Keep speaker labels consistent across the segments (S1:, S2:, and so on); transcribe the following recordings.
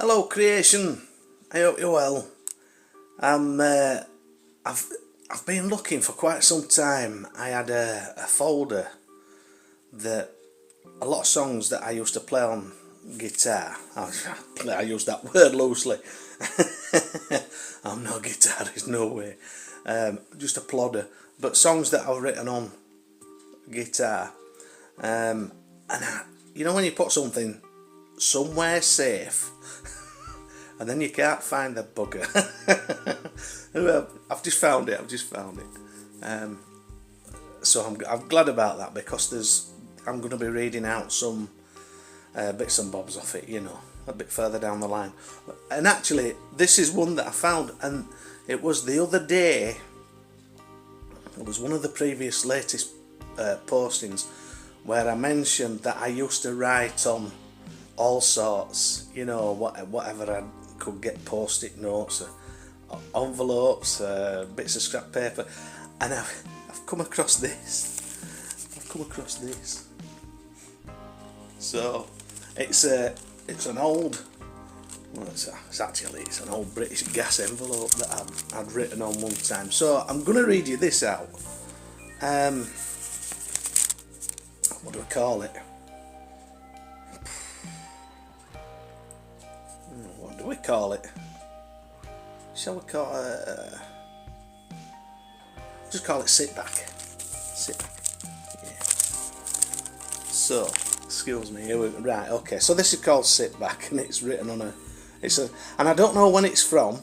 S1: Hello creation, I hope you're well. I'm, I've been looking for quite some time. I had a folder that a lot of songs that I used to play on guitar. I use that word loosely. I'm no guitarist, no way. Just a plodder. But songs that I've written on guitar. You know when you put something somewhere safe and then you can't find the bugger. Well, I've just found it. So I'm glad about that, because I'm going to be reading out some bits and bobs off it, a bit further down the line. And actually, this is one that I found, and it was the other day. It was one of the previous latest postings where I mentioned that I used to write on all sorts, whatever I could get, post-it notes, envelopes, bits of scrap paper, and I've come across this. So it's an old, it's an old British gas envelope that I'd written on one time. So I'm going to read you this out. What do we call it? What do we call it? Shall we call it? Just call it sit back. Yeah. So, excuse me. Right. Okay. So this is called Sit Back, and it's written on and I don't know when it's from.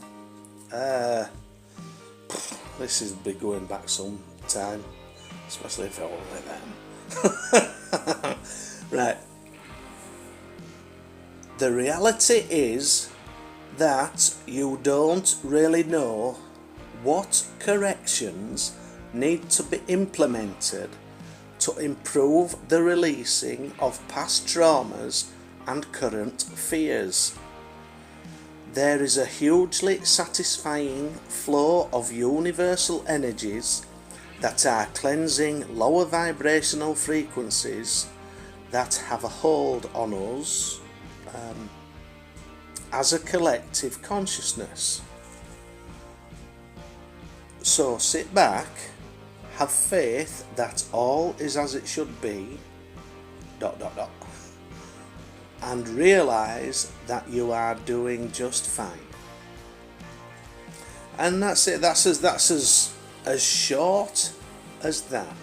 S1: This is be going back some time, especially if I want it then. Right. The reality is that you don't really know what corrections need to be implemented to improve the releasing of past traumas and current fears. There is a hugely satisfying flow of universal energies that are cleansing lower vibrational frequencies that have a hold on us as a collective consciousness. So sit back, have faith that all is as it should be, ... and realise that you are doing just fine. And that's it. That's as short as that.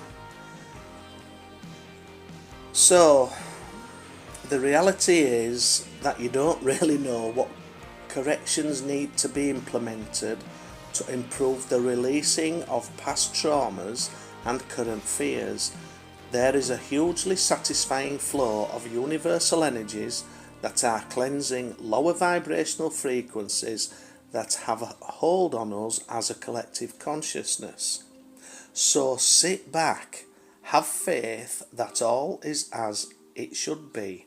S1: So the reality is that you don't really know what corrections need to be implemented to improve the releasing of past traumas and current fears. There is a hugely satisfying flow of universal energies that are cleansing lower vibrational frequencies that have a hold on us as a collective consciousness. So sit back, have faith that all is as it should be,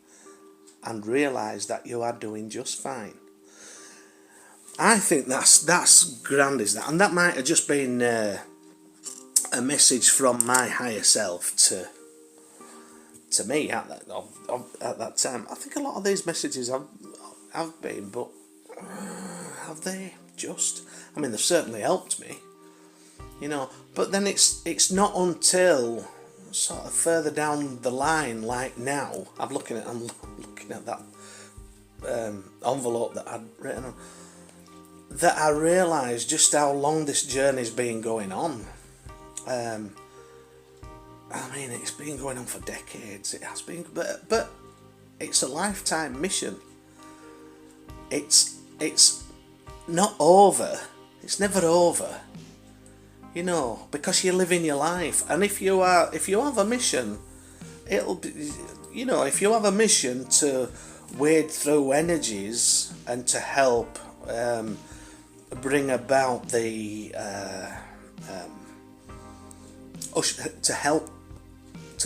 S1: and realise that you are doing just fine. I think that's grand, is that? And that might have just been a message from my higher self to me at that time. I think a lot of these messages have been, but have they just? I mean, they've certainly helped me, But then it's not until sort of further down the line, like now, I'm looking at that envelope that I'd written on, that I realised just how long this journey's been going on. I mean, it's been going on for decades. It has been, but it's a lifetime mission. It's not over. It's never over. Because you're living your life, and if you have a mission, it'll be, if you have a mission to wade through energies and to help bring about to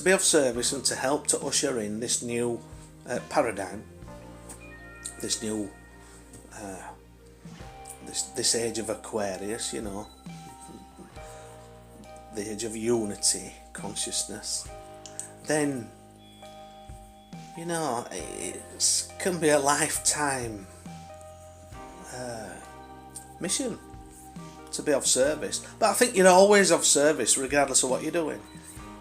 S1: be of service and to help to usher in this new paradigm, this new this age of Aquarius, the age of unity consciousness, then it can be a lifetime mission, to be of service. But I think you're always of service regardless of what you're doing,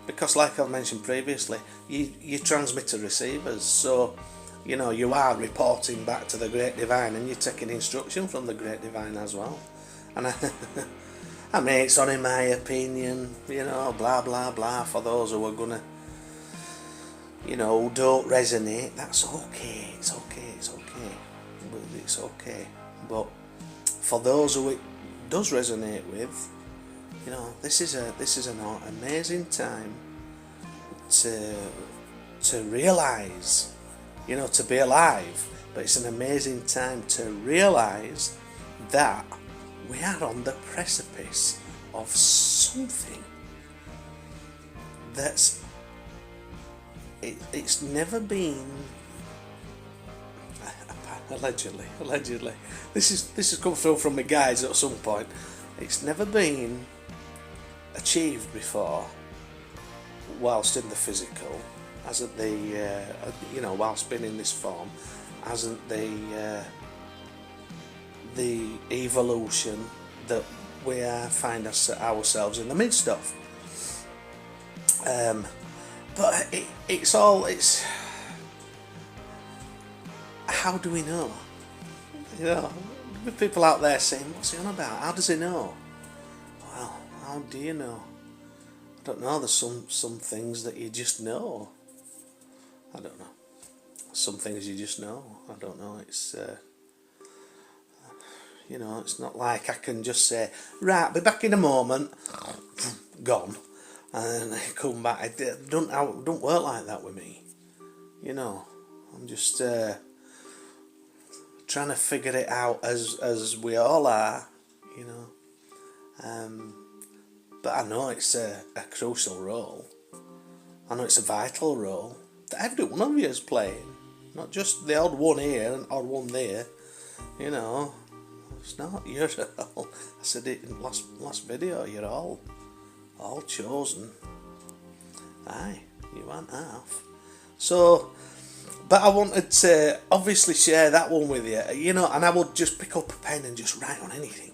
S1: because like I've mentioned previously, you transmitter receivers, so you know you are reporting back to the Great Divine, and you're taking instruction from the Great Divine as well. And I mean, it's only my opinion, you know, blah blah blah. For those who are gonna, you know, don't resonate, that's okay. It's okay. It's okay. It's okay. But for those who it does resonate with, you know, this is an amazing time to realise, you know, to be alive. But it's an amazing time to realise that we are on the precipice of something that's it's never been allegedly this has come through from my guides at some point. It's never been achieved before whilst in the physical, hasn't the you know, whilst being in this form, hasn't the evolution that we find ourselves in the midst of. But it's how do we know? You know, with people out there saying, what's he on about? How does he know? Well, how do you know? I don't know. There's some things that you just know. I don't know. Some things you just know. I don't know. It's you know, it's not like I can just say, right, I'll be back in a moment, gone, and then come back. It don't work like that with me. You know, I'm just trying to figure it out as we all are, you know. But I know it's a crucial role. I know it's a vital role that every one of you is playing, not just the odd one here and odd one there. You know, it's not you're all. I said it in last video. You're all chosen. Aye, you aren't half. So, but I wanted to obviously share that one with you. You know, and I would just pick up a pen and just write on anything.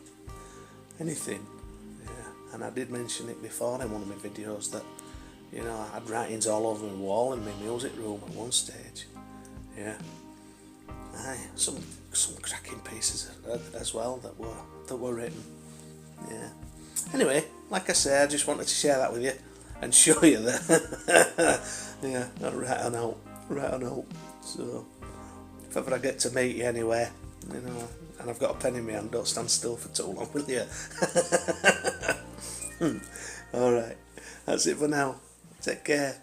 S1: Yeah, and I did mention it before in one of my videos that, you know, I had writings all over my wall in my music room at one stage. Yeah. Aye, some cracking pieces as well that were written. Yeah. Anyway, like I said, I just wanted to share that with you and show you that. Yeah, right on out. So if ever I get to meet you anywhere, you know, and I've got a pen in my hand, don't stand still for too long, will you? All right, that's it for now. Take care.